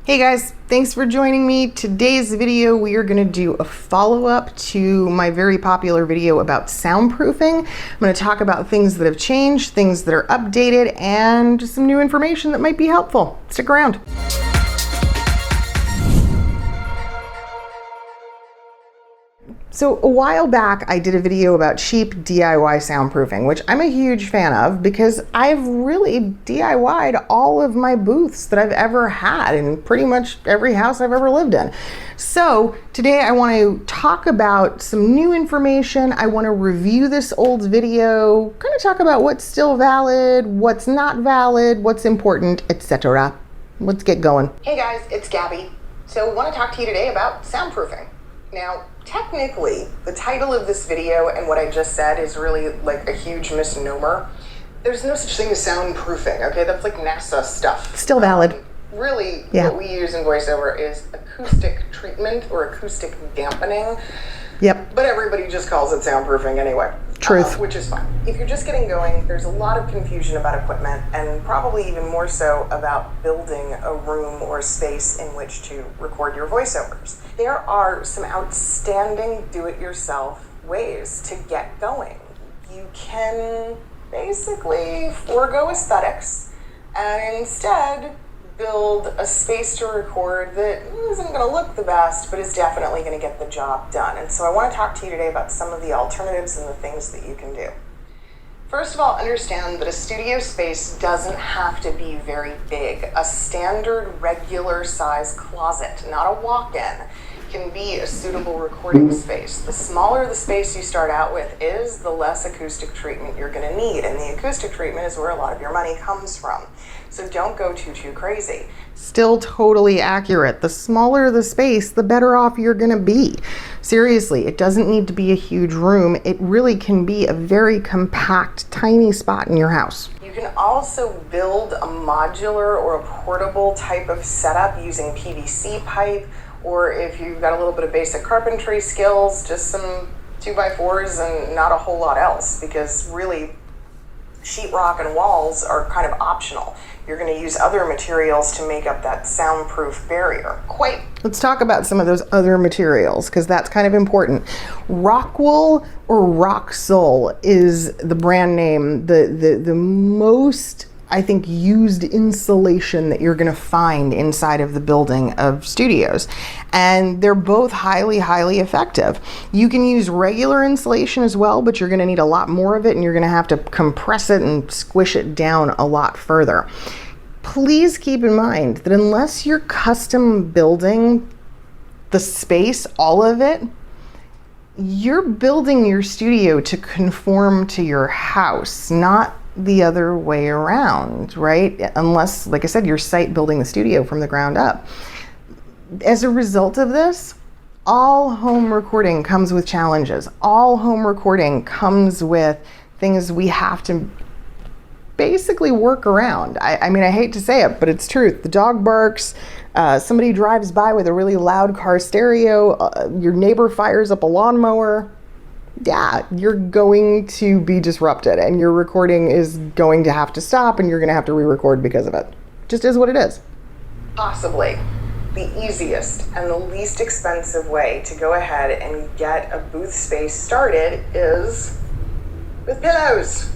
Hey guys, thanks for joining me. Today's video, we are going to do a follow-up to my very popular video about soundproofing. I'm going to talk about things that have changed, things that are updated, and just some new information that might be helpful. Stick around. So a while back, I did a video about cheap DIY soundproofing, which I'm a huge fan of because I've really DIY'd all of my booths that I've ever had in pretty much every house I've ever lived in. So today I want to talk about some new information. I want to review this old video, kind of talk about what's still valid, what's not valid, what's important, etc. Let's get going. Hey guys, it's Gabby. So I want to talk to you today about soundproofing. Now, technically, the title of this video and what I just said is really like a huge misnomer. There's no such thing as soundproofing, okay? That's like NASA stuff. Still valid. Really, what we use in voiceover is acoustic treatment or acoustic dampening. Yep. But everybody just calls it soundproofing anyway. Truth. Which is fine. If you're just getting going, there's a lot of confusion about equipment and probably even more so about building a room or space in which to record your voiceovers. There are some outstanding do-it-yourself ways to get going. You can basically forego aesthetics and instead build a space to record that isn't going to look the best, but is definitely going to get the job done. And so I want to talk to you today about some of the alternatives and the things that you can do. First of all, understand that a studio space doesn't have to be very big. A standard, regular size closet, not a walk-in, can be a suitable recording space. The smaller the space you start out with is, the less acoustic treatment you're going to need. And the acoustic treatment is where a lot of your money comes from. So don't go too crazy. Still totally accurate. The smaller the space, the better off you're going to be. Seriously, it doesn't need to be a huge room. It really can be a very compact, tiny spot in your house. You can also build a modular or a portable type of setup using PVC pipe, or if you've got a little bit of basic carpentry skills, just some 2x4s and not a whole lot else, because really sheetrock and walls are kind of optional. You're going to use other materials to make up that soundproof barrier. Let's talk about some of those other materials, because that's kind of important. Rockwool or Rockwool is the brand name, the most, I think, used insulation that you're going to find inside of the building of studios. And they're both highly effective. You can use regular insulation as well, but you're going to need a lot more of it, and you're going to have to compress it and squish it down a lot further. Please keep in mind that unless you're custom building the space, all of it, you're building your studio to conform to your house, not the other way around, right? Unless, like I said, you're site building the studio from the ground up. As a result of this, all home recording comes with challenges. All home recording comes with things we have to basically work around. I mean, I hate to say it, but it's truth. The dog barks, somebody drives by with a really loud car stereo, your neighbor fires up a lawnmower. Yeah, you're going to be disrupted, and your recording is going to have to stop, and you're going to have to re-record because of it. Just is what it is. Possibly the easiest and the least expensive way to go ahead and get a booth space started is with pillows.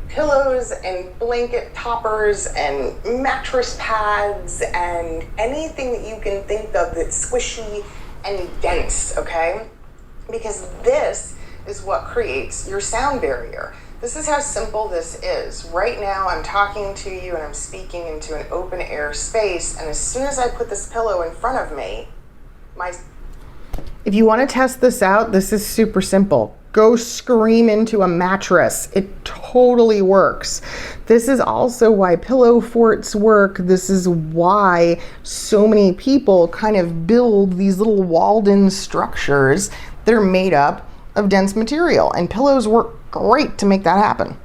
Pillows and blanket toppers and mattress pads and anything that you can think of that's squishy and dense, okay? Because this is what creates your sound barrier. This is how simple this is. Right now I'm talking to you and I'm speaking into an open air space, and as soon as I put this pillow in front of me, If you want to test this out, this is super simple. Go scream into a mattress. It totally works. This is also why pillow forts work. This is why so many people kind of build these little walled-in structures that are made up of dense material, and pillows work great to make that happen.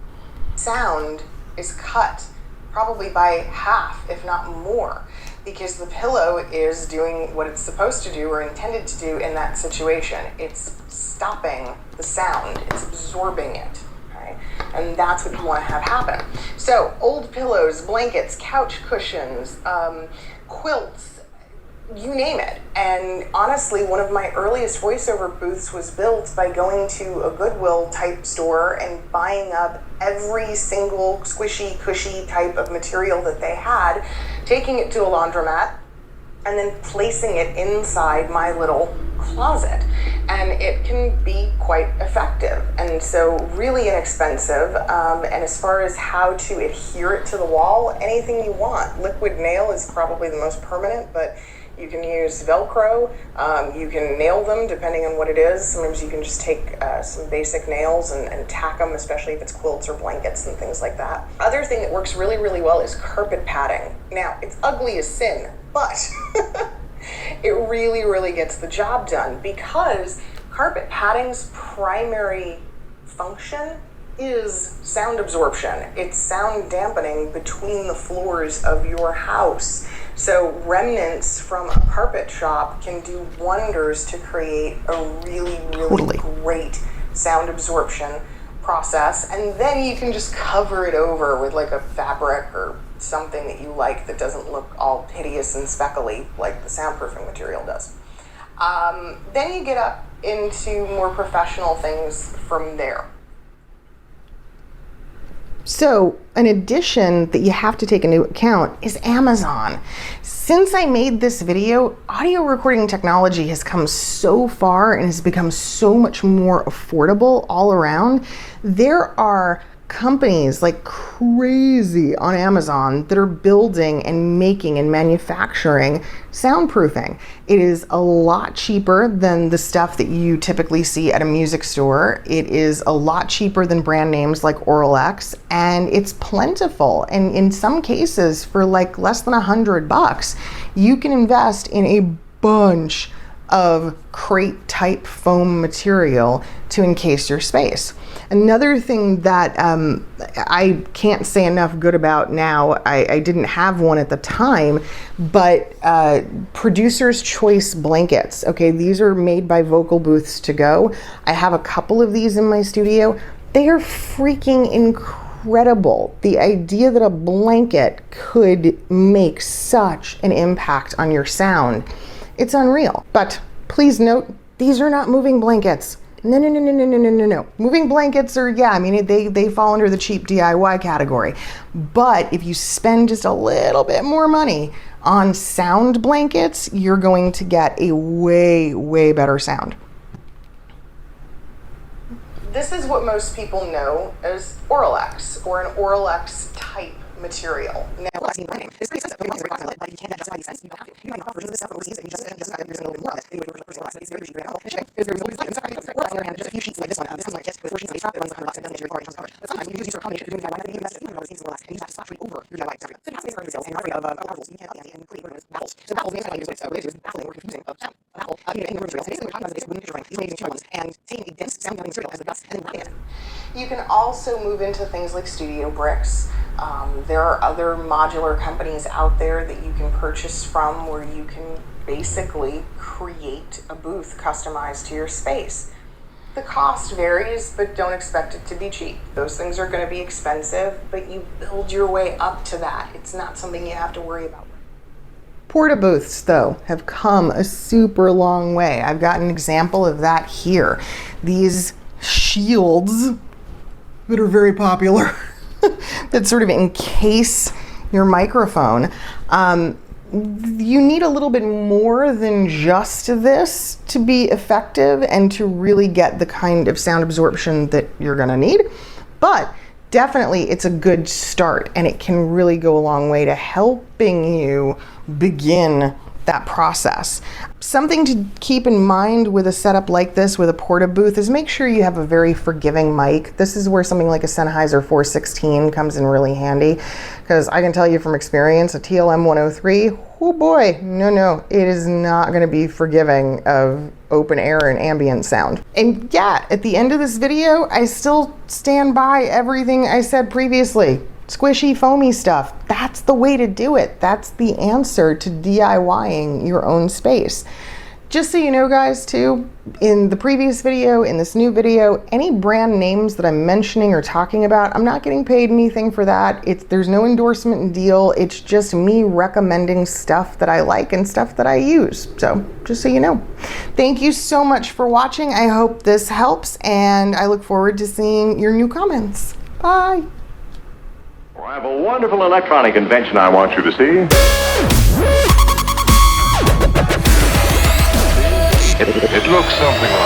Sound is cut probably by half, if not more, because the pillow is doing what it's supposed to do or intended to do in that situation. It's stopping the sound, it's absorbing it, okay? And that's what you want to have happen. So old pillows, blankets, couch cushions, quilts, you name it. And honestly, one of my earliest voiceover booths was built by going to a Goodwill type store and buying up every single squishy, cushy type of material that they had, taking it to a laundromat, and then placing it inside my little closet. And it can be quite effective, and so really inexpensive. And as far as how to adhere it to the wall, anything you want. Liquid nail is probably the most permanent, but you can use Velcro, you can nail them depending on what it is. Sometimes you can just take some basic nails and tack them, especially if it's quilts or blankets and things like that. Other thing that works really, really well is carpet padding. Now, it's ugly as sin, but it really, really gets the job done, because carpet padding's primary function is sound absorption. It's sound dampening between the floors of your house. So remnants from a carpet shop can do wonders to create a really, really great sound absorption process. And then you can just cover it over with like a fabric or something that you like that doesn't look all hideous and speckly like the soundproofing material does. Then you get up into more professional things from there. So an addition that you have to take into account is Amazon. Since I made this video, audio recording technology has come so far and has become so much more affordable all around. There are companies like crazy on Amazon that are building and making and manufacturing soundproofing. It is a lot cheaper than the stuff that you typically see at a music store. It is a lot cheaper than brand names like Oral X, and it's plentiful. And in some cases, for like less than $100, you can invest in a bunch of crate type foam material to encase your space. Another thing that I can't say enough good about now, I didn't have one at the time, but Producer's Choice blankets. Okay, these are made by Vocal to Go. I have a couple of these in my studio. They are freaking incredible. The idea that a blanket could make such an impact on your sound, it's unreal. But please note, these are not moving blankets. No. Moving blankets are, yeah, I mean, they fall under the cheap DIY category. But if you spend just a little bit more money on sound blankets, you're going to get a way, way better sound. This is what most people know as Oral X, or an Oral X type material. Now, it's pretty expensive. But you can't justify these cents. You don't have to. You can offer versions of this stuff overseas and you just there's a little bit more of it. It's very cheap. Or on the other hand, just a few sheets like this one. This is like just with 4 sheets of strap that runs $100 and doesn't already comes covered. But sometimes you can use these for a combination. If you're doing DIY, you invest in $100 seems to relax, and you just have to slap straight over your DIY stuff. So you have to make sales, and you're afraid of baffles. You can't and create what is baffles. So baffles means like what it is baffling or confusing of sound. A baffle, any number of materials. And basically what we're talking about is wooden picture drawing. These are using two ones and taking a dense sound dampening material as the dust and then wrapping it. You can also move into things like studio bricks. There are other modular companies out there that you can purchase from where you can basically create a booth customized to your space. The cost varies, but don't expect it to be cheap. Those things are going to be expensive, but you build your way up to that. It's not something you have to worry about. Portabooths, though, have come a super long way. I've got an example of that here. These shields that are very popular that sort of encase your microphone. You need a little bit more than just this to be effective and to really get the kind of sound absorption that you're gonna need. But definitely it's a good start, and it can really go a long way to helping you begin that process. Something to keep in mind with a setup like this with a Portabooth is make sure you have a very forgiving mic. This is where something like a Sennheiser 416 comes in really handy, because I can tell you from experience, a TLM 103, oh boy, no, it is not going to be forgiving of open air and ambient sound. And yeah, at the end of this video, I still stand by everything I said previously. Squishy, foamy stuff. That's the way to do it. That's the answer to DIYing your own space. Just so you know, guys, too, in the previous video, in this new video, any brand names that I'm mentioning or talking about, I'm not getting paid anything for that. There's no endorsement and deal. It's just me recommending stuff that I like and stuff that I use. So just so you know. Thank you so much for watching. I hope this helps, and I look forward to seeing your new comments. Bye. Well, I have a wonderful electronic invention I want you to see. It looks something like